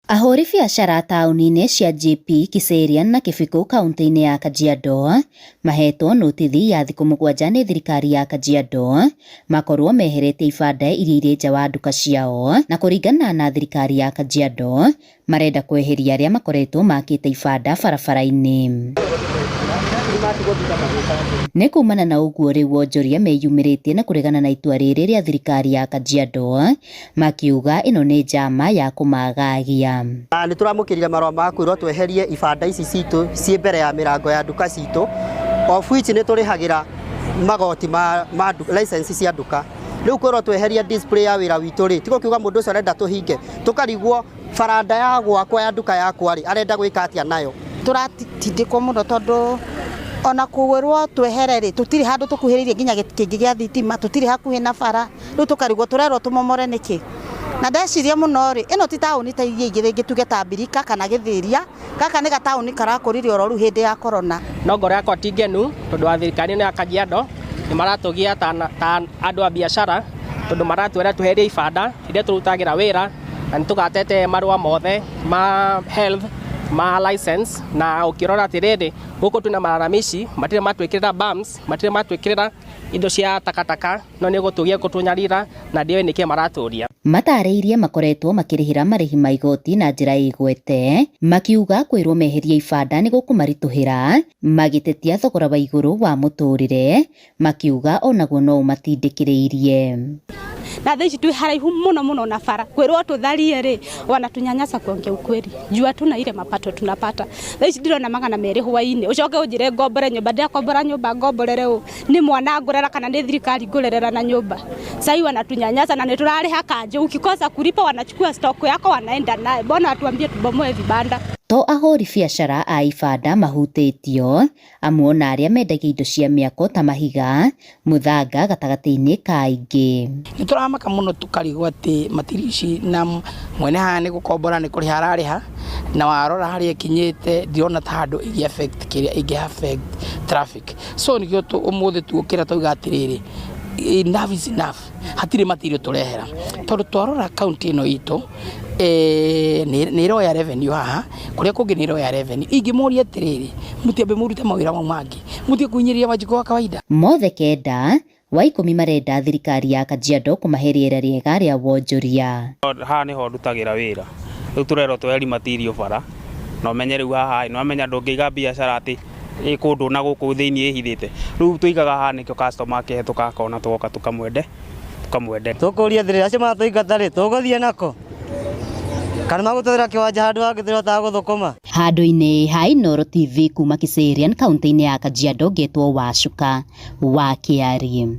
Ahũri biacara taũni-inĩ cia JP, Kiserian na Kĩbĩkũ kaunti-inĩ ya Kajiado mahetwo notithi ya thikũ 7 nĩ thirikari ya Kajiado makorwo meheretie ibanda iria irĩ nja wa nduka ciao, na kũringana na thirikari ya Kajiado marenda kweheria arĩa makoretwo makĩte ibanda barabara-inĩ. Nĩ kumana na ũguo rĩu wonjoria meyumĩrĩtie na kũregana na itua rĩrĩ rĩa thirikari ya Kajiado, makiuga ĩno nĩ njama ya kũmagagia. Nĩ tũramũkĩrire marũa ma kwĩrwo tweherie ibanda ici citũ ciĩ mbere ya mĩrango ya nduka citũ, of which nĩ tũrĩhagĩra magoti ma license cia nduka. Rĩu kwĩrwo tweherie display ya wĩra witũ rĩ, tigo kiuga mũndũ ũcio arenda tũhinge tũkarigwo baranda ya gwakwa ya nduka yakwa rĩ arenda gwĩka atĩa nayo. Tũratindĩkwo mũno tondũ ona kwĩrwo twehere rĩ tũtirĩ handũ tũkuhĩrĩirie nginya kĩngĩ gĩa thitima, tũtirĩ hakuhĩ na bara, rĩu tũkarigwo tũrerwo tũmomore nĩkĩ. Na ndeciria mũno rĩ, ĩno ti taũni ta iria ingĩ rĩngĩ tuge ta Mbirika kana Gĩthĩria, gaka nĩ gataũni karakũrire oro rĩu hĩndĩ ya corona. No ngoro yakwa ti ngenu tondũ wa thirikari ya Kajiado nĩ maratũgia ta andũ a biacara tondũ maratwĩra tweherie ibanda iria tũrutagĩra wĩra na nĩ tũgatete marũa mothe ma health ma license, na ukirora atiriri guku tuna malalamishi matire matwikirira bumps, matire matwikirira indo cia takataka, no nĩ gutugia kutunyarira na ndio nĩkĩ maraturia. Matarĩirie makoretwo makĩrĩhĩra marĩhi ma igoti na njĩra ĩgwete, makiuga kwĩrwo meheria ibanda nĩ gũkũmaritũhĩra, magĩtetia thogora wa igũrũ wa mũtũrĩre, makiuga onaguo no matindĩkĩrĩirie. Na thaici twi haraihu muno na bara, kwĩrwo tutharie rĩ wanatunyanyasa kuongea ukweli, juu hatuna ile mapato tunapata. Thaici ndirona 200 hwaini ucoke unjire ngombore nyumba, ndiakombora nyumba ngomborere u ni mwana ngurera kana ni thirikari ngurerera na nyumba. Sai wanatunyanyasa na nĩtũrarĩha kanje, ukikosa kulipa wanachukua stock yako wanaenda naye. Mbona atuambie tubomoe vibanda? To ahũri biacara a ibanda mahutĩtio, amwe na arĩa mendagia indo cia mĩako ta mahiga, mũthanga gatagatĩ-inĩ ka aingĩ. Nĩ tũramaka mũno tũkarigwo atĩ matirici na mwene haha nĩ gũkombora nĩ kũrĩha ararĩha, na warora harĩa kinyĩte ndirona ta handũ ĩgĩ affect kĩrĩa ĩgĩ affect traffic. So nĩkĩo ũmũthĩ tuokĩra tauga atĩrĩrĩ, enough is enough, hatirĩ matirio tũrehera tondũ twarora kaunti ĩno itũ nĩ roya revenue haha kũrĩa kũngĩ nĩ roya revenue. Ingĩmoria atĩrĩrĩ, mũtiambe mũrute mawĩra mau mangĩ, mũtie kũhinyĩrĩria wanjiko wa kawaida. Mothe kenda wa 10 marenda thirikari ya Kajiado kũmahe rĩera rĩega rĩa wonjoria. Haha nĩho ndutagĩra wĩra, rĩu tũrerwo tweheri matirio bara, no menye rĩu haha no amenya ndũngĩiga biacara atĩ kũndũ na gũkũ thĩinĩ ĩhithĩte. Rĩu tũigaga haha nĩkĩo customer akĩhetũka akona tũgoka tũkamwende. Tũkũria thĩrĩ acio matũingata rĩ tũgũthiĩ nako kana magũtũthĩra kĩwanja handũ hangĩthĩra tagũthũkũma. Handũ-inĩ ha Inooro TV kuma Kiserian kaunti-inĩ ya Kajiado, ngetwo Wacuka wa Kĩarie.